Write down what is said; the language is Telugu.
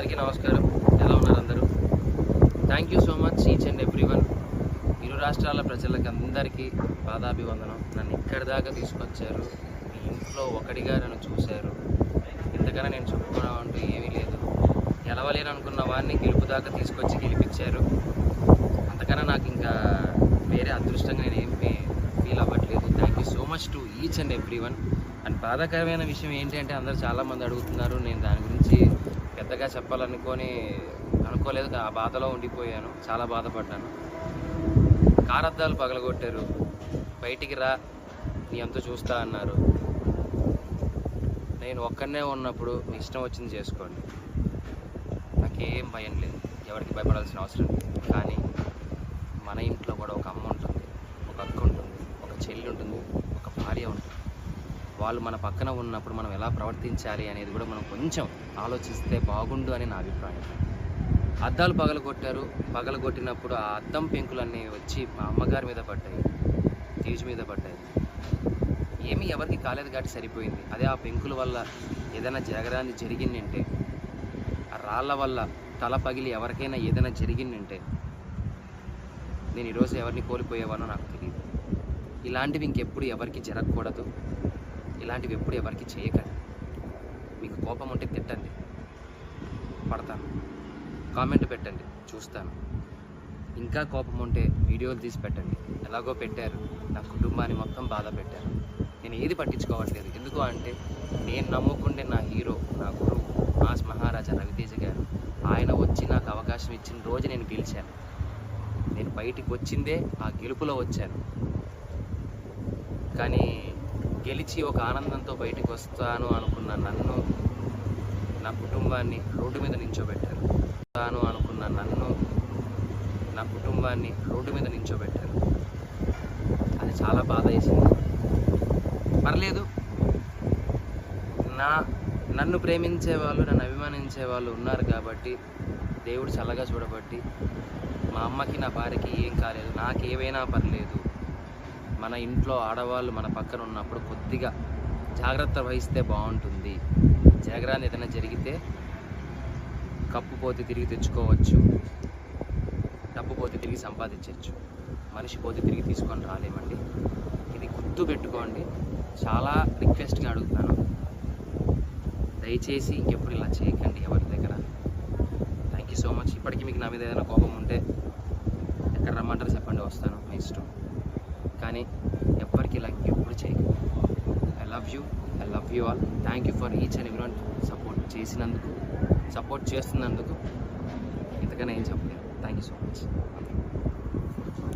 అందరికీ నమస్కారం. ఎలా ఉన్నారు అందరూ? Thank you so much each and everyone. ఇరు రాష్ట్రాల ప్రజలకు అందరికీ పాదాభివందనం. నన్ను ఇక్కడి దాకా తీసుకొచ్చారు. మీ ఇంట్లో ఒకటిగా నన్ను చూశారు. ఇంతకన్నా నేను చెప్పుకోవడం అంటూ ఏమీ లేదు. గెలవలేను అనుకున్న వాడిని గెలుపు దాకా తీసుకొచ్చి గెలిపించారు. అంతకన్నా నాకు ఇంకా వేరే అదృష్టంగా నేను ఏం ఫీల్ అవ్వట్లేదు. Thank you so much to each and everyone. And బాధాకరమైన విషయం ఏంటి అంటే అందరూ చాలామంది అడుగుతున్నారు. నేను దాని గురించి పెద్దగా అనుకోలేదు. ఆ బాధలో ఉండిపోయాను. చాలా బాధపడ్డాను. కారు అద్దాలు పగలగొట్టారు. బయటికి రా, నీ అంతా చూస్తా అన్నారు. నేను ఒక్కనే ఉన్నప్పుడు మీ ఇష్టం వచ్చింది చేసుకోండి, నాకేం భయం లేదు, ఎవరికి భయపడాల్సిన అవసరం లేదు. కానీ మన ఇంట్లో కూడా ఒక అమ్మ ఉంటుంది, ఒక అక్క ఉంటుంది, ఒక చెల్లి ఉంటుంది, ఒక భార్య ఉంటుంది. వాళ్ళు మన పక్కన ఉన్నప్పుడు మనం ఎలా ప్రవర్తించాలి అనేది కూడా మనం కొంచెం ఆలోచిస్తే బాగుండు అని నా అభిప్రాయం. అద్దాలు పగలగొట్టినప్పుడు ఆ అద్దం పెంకులన్నీ వచ్చి మా అమ్మగారి మీద పడ్డాయి, తీజు మీద పడ్డాయి. ఏమీ ఎవరికి కాలేదు కాబట్టి సరిపోయింది. అదే ఆ పెంకుల వల్ల ఏదైనా జరగరాని జరిగిందంటే, ఆ రాళ్ళ వల్ల తల పగిలి ఎవరికైనా ఏదైనా జరిగిందంటే నేను ఈరోజు ఎవరిని కోల్పోయేవానో నాకు తెలియదు. ఇలాంటివి ఇంకెప్పుడు ఎవరికి జరగకూడదు. ఇలాంటివి ఎప్పుడు ఎవరికి చేయకండి. మీకు కోపం ఉంటే తిట్టండి, పడతాను. కామెంట్ పెట్టండి, చూస్తాను. ఇంకా కోపం ఉంటే వీడియోలు తీసి పెట్టండి. ఎలాగో పెట్టారు, నా కుటుంబాన్ని మొత్తం బాధ పెట్టారు. నేను ఏది పట్టించుకోవట్లేదు. ఎందుకు అంటే నేను నమ్ముకుంటే నా హీరో, నా గురువు మాస్ మహారాజా రవితేజ గారు, ఆయన వచ్చి నాకు అవకాశం ఇచ్చిన రోజు నేను గెలిచాను. నేను బయటికి వచ్చిందే ఆ గెలుపులో వచ్చాను. కానీ గెలిచి ఒక ఆనందంతో బయటికి వస్తాను అనుకున్న నన్ను, నా కుటుంబాన్ని రోడ్డు మీద నించోబెట్టారు. అది చాలా బాధ వేసింది. పర్లేదు, నన్ను ప్రేమించే వాళ్ళు, నన్ను అభిమానించే వాళ్ళు ఉన్నారు కాబట్టి దేవుడు చల్లగా చూడబట్టి మా అమ్మకి, నా భార్యకి ఏం కాలేదు. నాకేవైనా పర్లేదు. మన ఇంట్లో ఆడవాళ్ళు మన పక్కన ఉన్నప్పుడు కొద్దిగా జాగ్రత్త వహిస్తే బాగుంటుంది. జరగరాని ఏదైనా జరిగితే కప్పు పోతే తిరిగి తెచ్చుకోవచ్చు, డబ్బు పోతే తిరిగి సంపాదించవచ్చు, మనిషి పోతే తిరిగి తీసుకొని రాలేమండి. ఇది గుర్తు పెట్టుకోండి. చాలా రిక్వెస్ట్గా అడుగుతున్నాను, దయచేసి ఇంకెప్పుడు ఇలా చేయకండి ఎవరి దగ్గర. Thank you so much. ఇప్పటికీ మీకు నా మీద ఏదైనా కోపం ఉంటే ఎక్కడ రమ్మంటారు చెప్పండి, వస్తాను, మీ ఇష్టం. కానీ ఎవ్వరికి ఇలా ఎప్పుడు చేయకండి. I love you all. Thank you for each and everyone. Support చేస్తున్నందుకు ఇంతకన్నా ఏం చెప్పలేదు. Thank you so much.